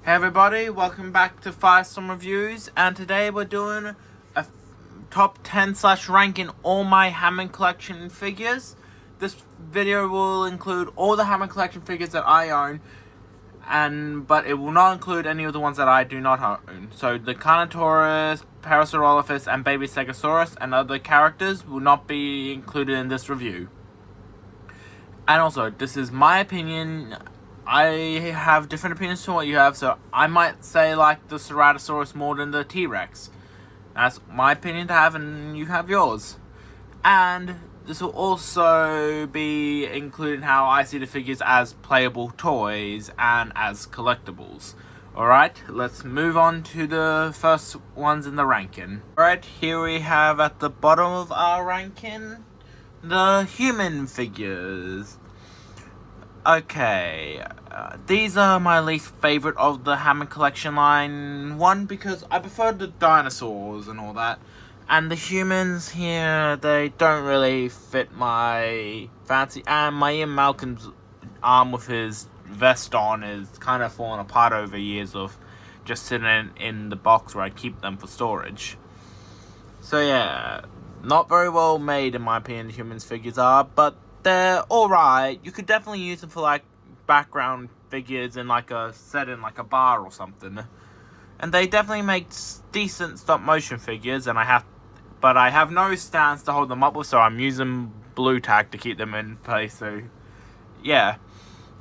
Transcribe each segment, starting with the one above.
Hey everybody, welcome back to Firestorm Reviews, and today we're doing a top 10 / ranking all my Hammond collection figures. This video will include all the Hammond collection figures that I own, but it will not include any of the ones that I do not own. So the Carnotaurus, Parasaurolophus, and Baby Stegosaurus and other characters will not be included in this review. And also, this is my opinion. I have different opinions to what you have, so I might say like the Ceratosaurus more than the T-Rex. That's my opinion to have, and you have yours. And this will also be including how I see the figures as playable toys and as collectibles. Alright, let's move on to the first ones in the ranking. Alright, here we have at the bottom of our ranking, the human figures. Okay, these are my least favorite of the Hammond collection line. One, because I prefer the dinosaurs and all that, and the humans here, they don't really fit my fancy. And my Ian Malcolm's arm with his vest on is kind of fallen apart over years of just sitting in the box where I keep them for storage. So yeah, not very well made in my opinion, the humans figures are, but they're alright. You could definitely use them for like background figures in like a set in like a bar or something. And they definitely make decent stop motion figures, and I have no stands to hold them up with, so I'm using blue tack to keep them in place. So yeah,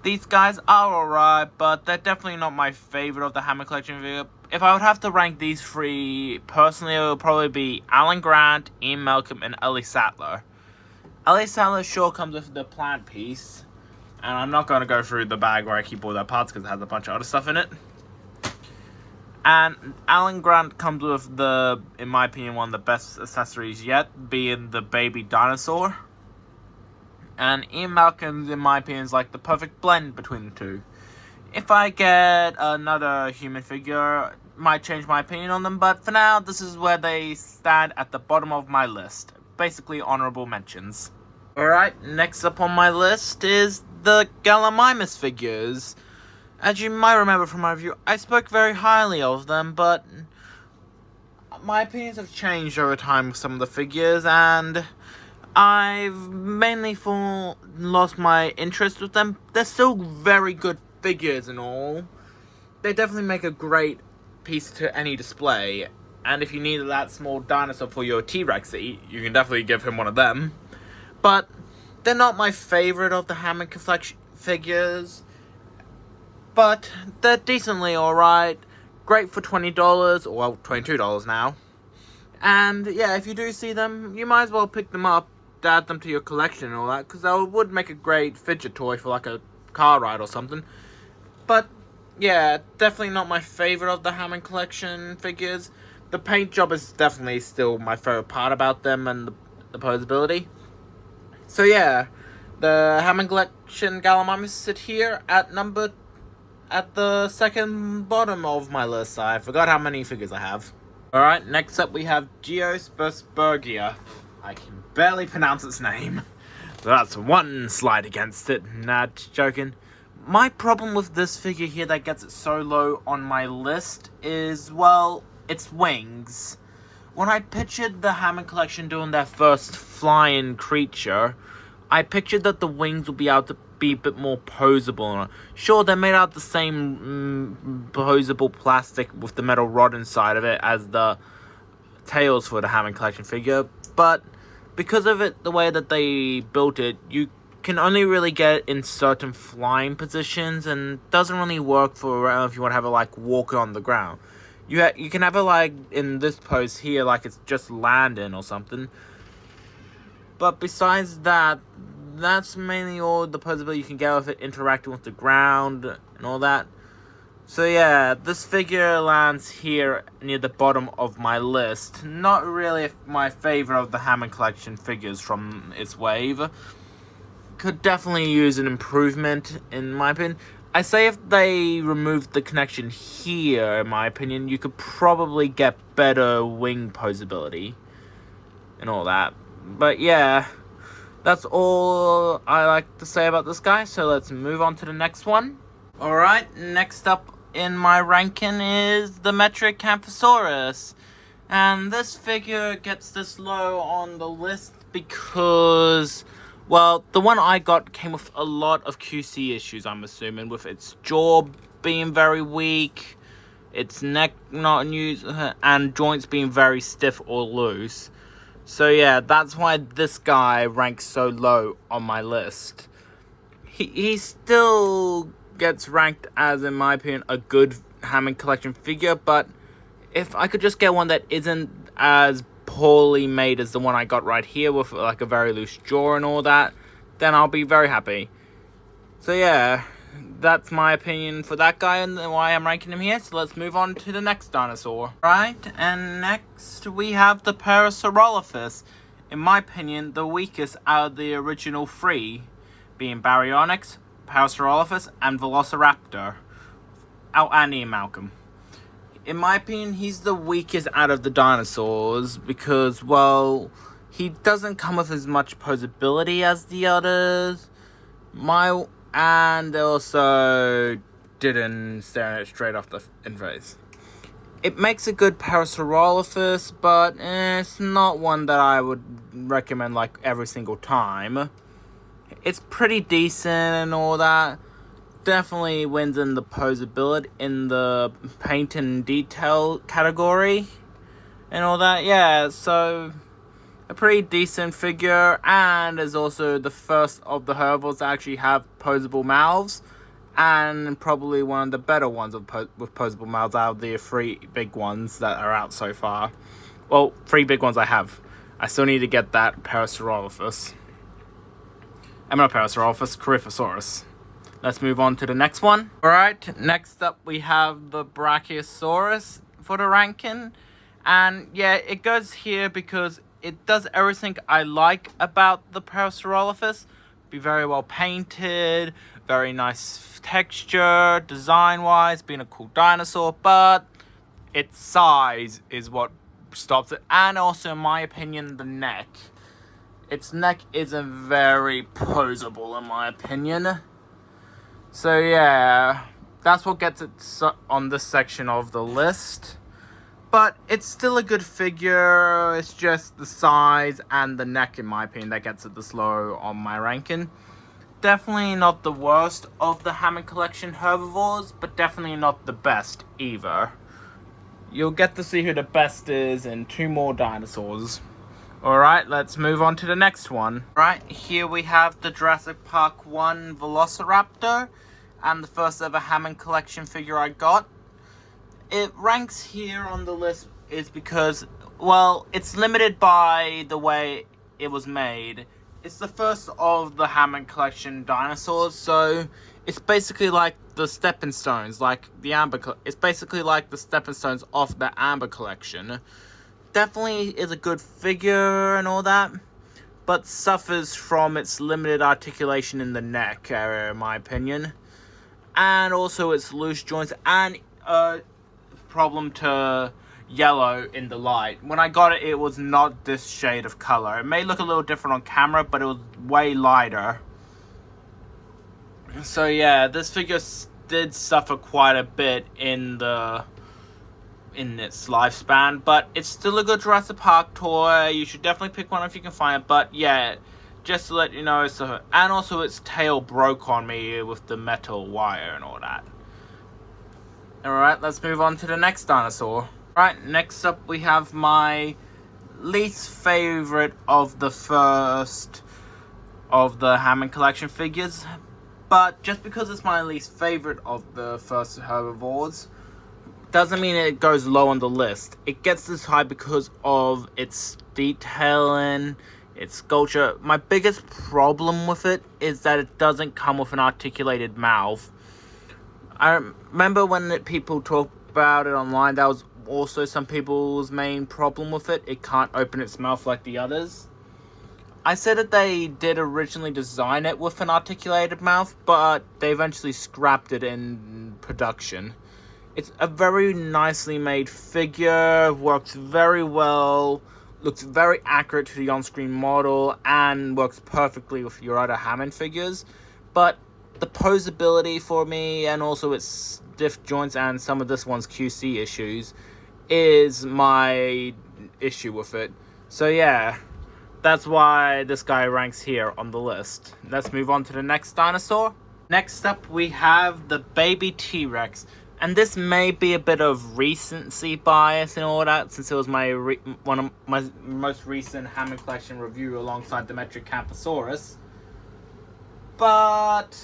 these guys are alright, but they're definitely not my favorite of the Hammond collection figure. If I would have to rank these three personally, it would probably be Alan Grant, Ian Malcolm, and Ellie Sattler. Ellie Sattler sure comes with the plant piece, and I'm not going to go through the bag where I keep all their parts because it has a bunch of other stuff in it. And Alan Grant comes with the, in my opinion, one of the best accessories yet, being the baby dinosaur. And Ian Malcolm's, in my opinion, is like the perfect blend between the two. If I get another human figure, might change my opinion on them, but for now, this is where they stand at the bottom of my list. Basically, honorable mentions. Alright, next up on my list is the Gallimimus figures. As you might remember from my review, I spoke very highly of them, but my opinions have changed over time with some of the figures, and I've mainly lost my interest with them. They're still very good figures and all. They definitely make a great piece to any display, and if you needed that small dinosaur for your T-Rex to eat, you can definitely give him one of them. But they're not my favorite of the Hammond collection figures, but they're decently alright. Great for $20, or well, $22 now. And yeah, if you do see them, you might as well pick them up, add them to your collection and all that, because they would make a great fidget toy for like a car ride or something. But yeah, definitely not my favorite of the Hammond collection figures. The paint job is definitely still my favorite part about them, and the posability. So yeah, the Hammond collection Gallimimus sit here at the second bottom of my list. I forgot how many figures I have. Alright, next up we have Geospersbergia. I can barely pronounce its name. So that's one slide against it. Nah, just joking. My problem with this figure here that gets it so low on my list is, well, its wings. When I pictured the Hammond collection doing their first flying creature, I pictured that the wings would be able to be a bit more posable. Sure, they're made out of the same posable plastic with the metal rod inside of it as the tails for the Hammond collection figure, but because of it, the way that they built it, you can only really get it in certain flying positions, and doesn't really work for if you want to have it like walking on the ground. You can have it like in this pose here, like it's just landing or something. But besides that, that's mainly all the possibility you can get with it interacting with the ground and all that. So yeah, this figure lands here near the bottom of my list. Not really my favorite of the Hammond collection figures from its wave. Could definitely use an improvement in my opinion. I say if they removed the connection here, in my opinion, you could probably get better wing posability and all that. But yeah, that's all I like to say about this guy, so let's move on to the next one. Alright, next up in my ranking is the Metriacanthosaurus. And this figure gets this low on the list because, well, the one I got came with a lot of QC issues, I'm assuming, with its jaw being very weak, its neck not in use, and joints being very stiff or loose. So yeah, that's why this guy ranks so low on my list. He still gets ranked as, in my opinion, a good Hammond collection figure, but if I could just get one that isn't as poorly made as the one I got right here with like a very loose jaw and all that, then I'll be very happy. So yeah, that's my opinion for that guy and why I'm ranking him here. So let's move on to the next dinosaur. Right, and next we have the Parasaurolophus. In my opinion, the weakest out of the original three, being Baryonyx, Parasaurolophus, and Velociraptor. Oh, and Ian Malcolm. In my opinion, he's the weakest out of the dinosaurs because, well, he doesn't come with as much posability as the others. And also didn't stare it straight off the face. It makes a good Parasaurolophus, but it's not one that I would recommend like every single time. It's pretty decent and all that. Definitely wins in the posability, in the paint and detail category and all that. Yeah, so a pretty decent figure, and is also the first of the herbivores to actually have posable mouths, and probably one of the better ones with posable mouths out of the three big ones that are out so far. Well, three big ones I have. I still need to get that Parasaurolophus. I'm not Parasaurolophus, Coryphosaurus. Let's move on to the next one. Alright, next up we have the Brachiosaurus for the ranking. And yeah, it goes here because it does everything I like about the Parasaurolophus. Be very well painted, very nice texture, design-wise, being a cool dinosaur, but its size is what stops it. And also, in my opinion, the neck. Its neck isn't very posable, in my opinion. So yeah, that's what gets it on this section of the list. But it's still a good figure. It's just the size and the neck, in my opinion, that gets it this low on my ranking. Definitely not the worst of the Hammond collection herbivores, but definitely not the best either. You'll get to see who the best is in two more dinosaurs. Alright, let's move on to the next one. Right, here we have the Jurassic Park 1 Velociraptor, and the first ever Hammond collection figure I got. It ranks here on the list is because, well, it's limited by the way it was made. It's the first of the Hammond collection dinosaurs, so it's basically like the stepping stones, like the Amber. It's basically like the stepping stones of the Amber collection. Definitely is a good figure and all that, but suffers from its limited articulation in the neck area, in my opinion, and also its loose joints and problem to yellow in the light. When I got it, it was not this shade of color. It may look a little different on camera, but it was way lighter. So yeah, this figure did suffer quite a bit in its lifespan, but it's still a good Jurassic Park toy. You should definitely pick one if you can find it. But yeah, just to let you know, and also its tail broke on me with the metal wire and all that. Alright, let's move on to the next dinosaur. Right, next up we have my least favorite of the first of the Hammond collection figures. But just because it's my least favorite of the first herbivores, doesn't mean it goes low on the list. It gets this high because of its detailing, its sculpture. My biggest problem with it is that it doesn't come with an articulated mouth. I remember when people talk about it online, that was also some people's main problem with it. It can't open its mouth like the others. I said that they did originally design it with an articulated mouth, but they eventually scrapped it in production. It's a very nicely made figure, works very well, looks very accurate to the on-screen model, and works perfectly with your other Hammond figures. But the posability for me, and also its diff joints and some of this one's QC issues is my issue with it. So yeah, that's why this guy ranks here on the list. Let's move on to the next dinosaur. Next up, we have the baby T-Rex. And this may be a bit of recency bias and all that, since it was one of my most recent Hammond Collection review alongside the Metricanthosaurus. But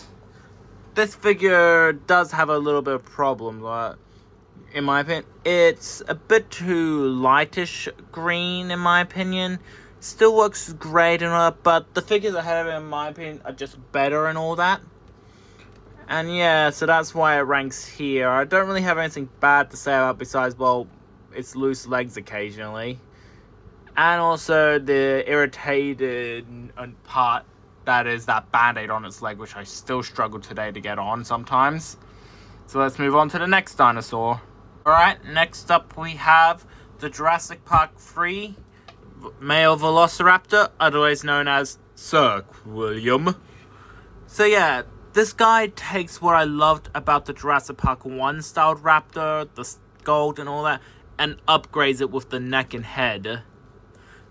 this figure does have a little bit of problem, in my opinion. It's a bit too lightish green, in my opinion. Still looks great and all that, but the figures ahead of it, in my opinion, are just better and all that. And yeah, so that's why it ranks here. I don't really have anything bad to say about besides, well, its loose legs occasionally. And also the irritated part that is that band-aid on its leg, which I still struggle today to get on sometimes. So let's move on to the next dinosaur. Alright, next up we have the Jurassic Park 3 male Velociraptor, otherwise known as Sir William. So yeah, this guy takes what I loved about the Jurassic Park 1 styled raptor, the gold and all that, and upgrades it with the neck and head.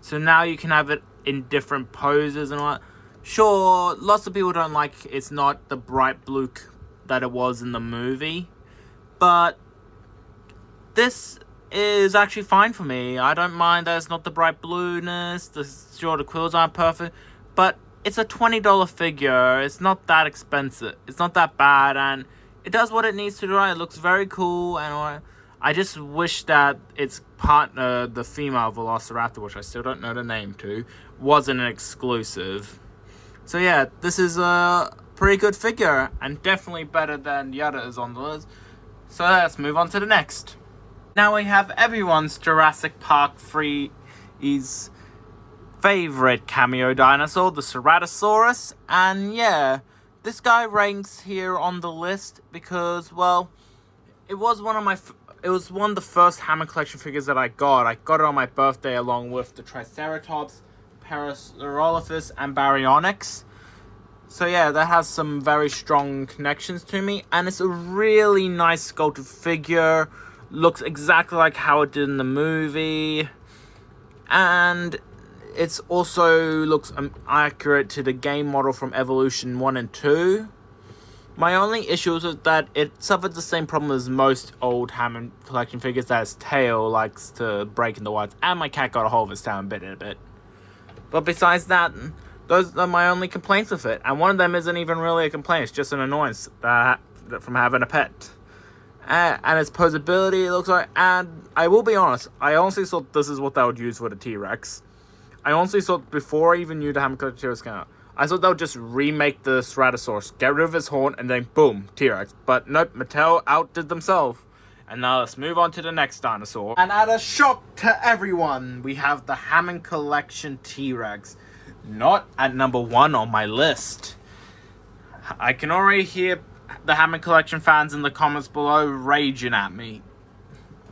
So now you can have it in different poses and all that. Sure, lots of people don't like it's not the bright blue that it was in the movie, but this is actually fine for me. I don't mind that it's not the bright blueness, the quills aren't perfect, but it's a $20 figure. It's not that expensive. It's not that bad, and it does what it needs to do. It looks very cool, and I just wish that its partner, the female Velociraptor, which I still don't know the name to, wasn't an exclusive. So yeah, this is a pretty good figure, and definitely better than the others on the list. So let's move on to the next. Now we have everyone's Jurassic Park 3's favorite cameo dinosaur, the Ceratosaurus. And yeah, this guy ranks here on the list because, well, it was one of the first Hammond Collection figures that I got. I got it on my birthday along with the Triceratops, Parasaurolophus, and Baryonyx. So yeah, that has some very strong connections to me, and it's a really nice sculpted figure. Looks exactly like how it did in the movie, and it's also looks accurate to the game model from Evolution 1 and 2. My only issue is that it suffered the same problem as most old Hammond Collection figures, that its tail likes to break in the whites, and my cat got a hold of its tail and bit it a bit. But besides that, those are my only complaints with it, and one of them isn't even really a complaint, it's just an annoyance from having a pet. And its posability, it looks like, and I will be honest, I honestly thought this is what they would use for the T-Rex. I honestly thought, before I even knew the Hammond Collection T-Rex came out, I thought they would just remake the Ceratosaurus, get rid of his horn, and then boom, T-Rex. But nope, Mattel outdid themselves. And now let's move on to the next dinosaur. And at a shock to everyone, we have the Hammond Collection T-Rex. Not at number 1 on my list. I can already hear the Hammond Collection fans in the comments below raging at me.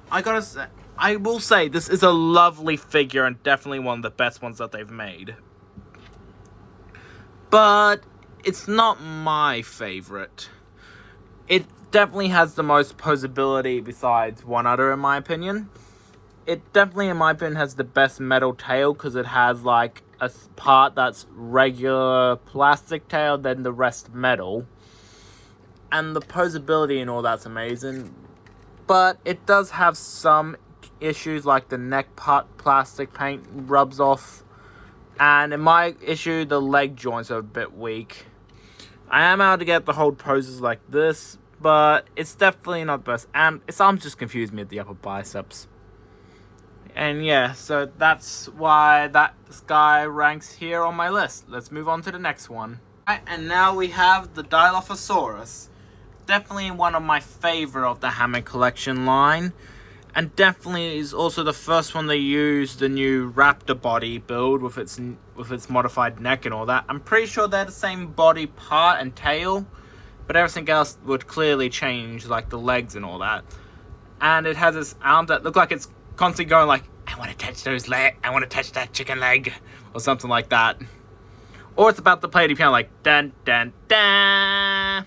I will say, this is a lovely figure and definitely one of the best ones that they've made. But it's not my favorite. It definitely has the most posability besides one other, in my opinion. It definitely, in my opinion, has the best metal tail because it has like a part that's regular plastic tail, then the rest metal. And the posability and all that's amazing. But it does have some issues, like the neck part plastic paint rubs off. And in my issue, the leg joints are a bit weak. I am able to get the hold poses like this, but it's definitely not the best. And its arms just confuse me at the upper biceps. And yeah, so that's why this guy ranks here on my list. Let's move on to the next one. Right, and now we have the Dilophosaurus. Definitely one of my favorite of the Hammond Collection line. And definitely is also the first one they used the new raptor body build with its modified neck and all that. I'm pretty sure they're the same body part and tail, but everything else would clearly change, like the legs and all that. And it has its arms that look like it's constantly going like, I want to touch those legs, I want to touch that chicken leg, or something like that. Or it's about to play the piano like, dun dun dun.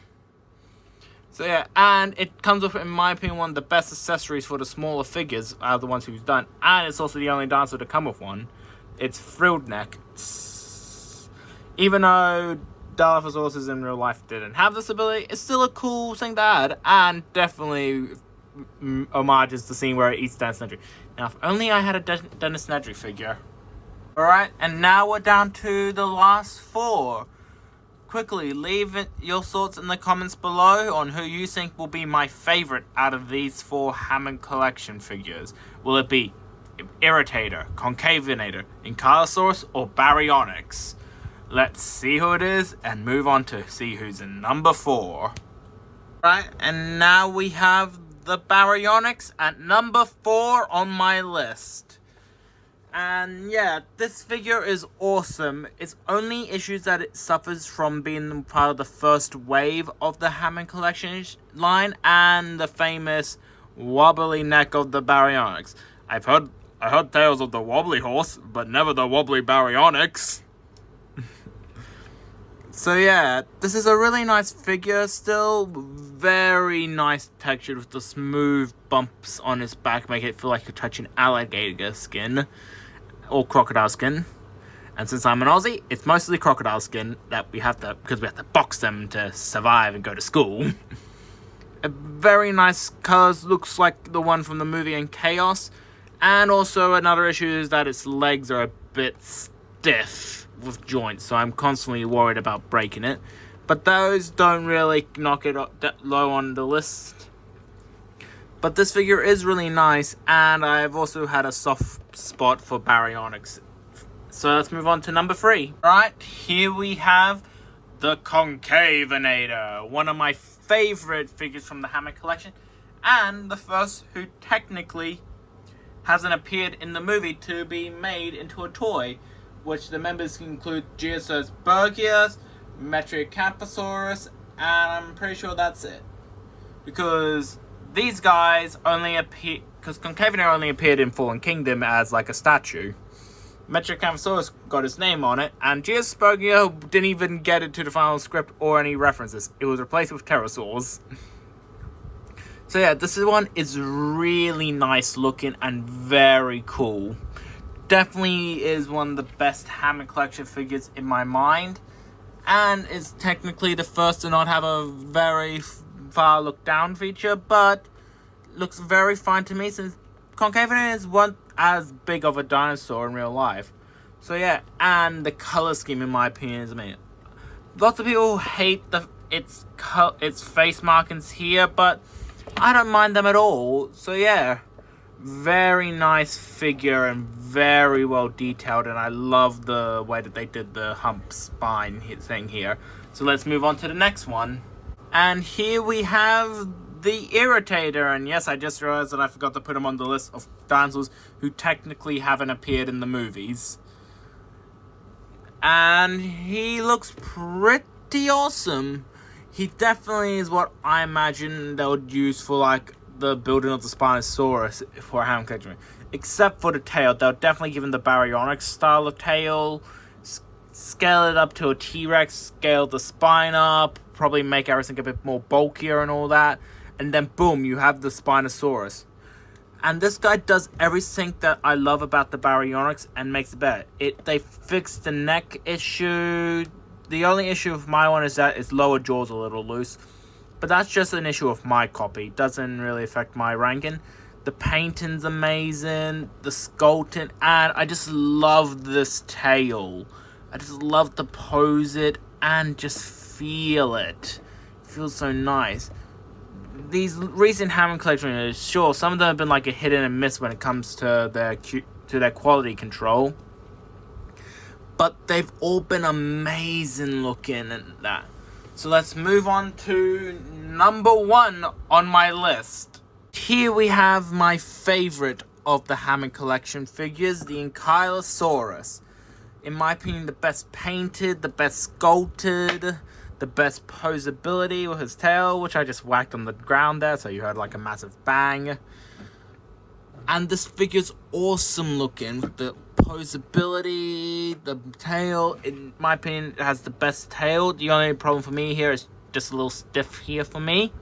So yeah, and it comes with, in my opinion, one of the best accessories for the smaller figures out of the ones we've done. And it's also the only dinosaur to come with one. It's frilled neck. Even though Dilophosaurus in real life didn't have this ability, it's still a cool thing to add. And definitely homages the scene where it eats Dennis Nedry. Now, if only I had a Dennis Nedry figure. Alright, and now we're down to the last 4. Quickly, leave your thoughts in the comments below on who you think will be my favorite out of these 4 Hammond collection figures. Will it be Irritator, Concavinator, Ankylosaurus, or Baryonyx? Let's see who it is and move on to see who's in number 4. Right, and now we have the Baryonyx at number 4 on my list. And yeah, this figure is awesome. Its only issue is that it suffers from being part of the first wave of the Hammond collection line and the famous wobbly neck of the Baryonyx. I heard tales of the wobbly horse, but never the wobbly Baryonyx. So yeah, this is a really nice figure still. Very nice textured with the smooth bumps on his back, make it feel like you're touching alligator skin. Or crocodile skin. And since I'm an Aussie, it's mostly crocodile skin that we have to, because we have to box them to survive and go to school. A very nice colours, looks like the one from the movie in Chaos. And also another issue is that its legs are a bit stiff with joints, so I'm constantly worried about breaking it. But those don't really knock it that low on the list. But this figure is really nice, and I've also had a soft spot for Baryonyx. So let's move on to number 3. Right, here we have the Concavinator, one of my favorite figures from the Hammond collection, and the first who technically hasn't appeared in the movie to be made into a toy, which the members include Geosauropus, Metriacanthosaurus, and I'm pretty sure that's it. Because these guys only appear, because Concavinator only appeared in Fallen Kingdom as like a statue. Metriacanthosaurus got his name on it, and Geosauropus didn't even get it to the final script or any references. It was replaced with pterosaurs. So yeah, this one is really nice looking and very cool. Definitely is one of the best Hammond collection figures in my mind, and is technically the first to not have a very far look down feature, but looks very fine to me since Concavinator is one as big of a dinosaur in real life. So yeah, and the color scheme in my opinion is amazing. Lots of people hate its face markings here, but I don't mind them at all. So yeah, very nice figure and very well detailed, and I love the way that they did the hump spine thing here. So let's move on to the next one. And here we have the Irritator, and yes, I just realized that I forgot to put him on the list of dinosaurs who technically haven't appeared in the movies. And he looks pretty awesome. He definitely is what I imagine they would use for like the building of the Spinosaurus for a Hammond collection. Except for the tail, they'll definitely give him the Baryonyx style of tail, scale it up to a T-Rex, scale the spine up, probably make everything a bit more bulkier and all that, and then boom, you have the Spinosaurus. And this guy does everything that I love about the Baryonyx and makes it better. They fixed the neck issue. The only issue with my one is that its lower jaw's a little loose, but that's just an issue of my copy. Doesn't really affect my ranking. The painting's amazing, the sculpting, and I just love this tail. I just love to pose it and just feel it. It feels so nice. These recent Hammond collections, sure, some of them have been like a hit and miss when it comes to their quality control, but they've all been amazing looking and that. So let's move on to number 1 on my list. Here we have my favorite of the Hammond collection figures, the Ankylosaurus. In my opinion, the best painted, the best sculpted, the best posability with his tail, which I just whacked on the ground there, so you heard like a massive bang. And this figure's awesome looking with the posability, the tail. In my opinion, it has the best tail. The only problem for me here is just a little stiff here for me.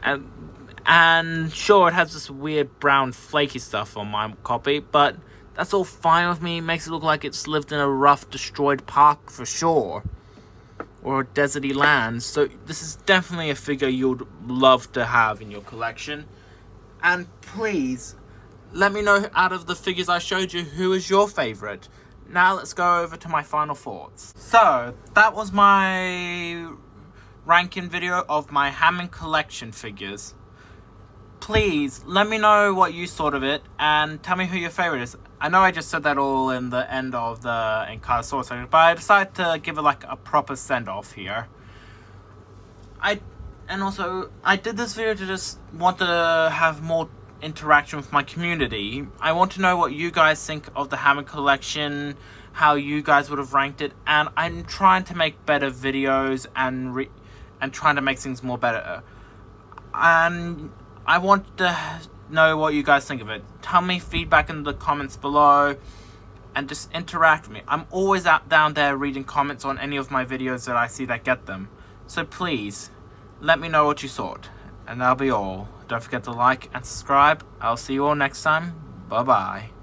And sure, it has this weird brown flaky stuff on my copy, but that's all fine with me. It makes it look like it's lived in a rough, destroyed park for sure, or a deserty land. So this is definitely a figure you'd love to have in your collection. And please, let me know out of the figures I showed you, who is your favorite. Now let's go over to my final thoughts. So, that was my ranking video of my Hammond collection figures. Please, let me know what you thought of it, and tell me who your favorite is. I know I just said that all in the end of the Incarnosaurus section, but I decided to give it like a proper send-off here. I did this video to just want to have more interaction with my community. I want to know what you guys think of the Hammond collection, how you guys would have ranked it, and I'm trying to make better videos and trying to make things more better. And I want to know what you guys think of it. Tell me feedback in the comments below and just interact with me. I'm always down there reading comments on any of my videos that I see that get them. So please, let me know what you thought. And that'll be all. Don't forget to like and subscribe. I'll see you all next time. Bye bye.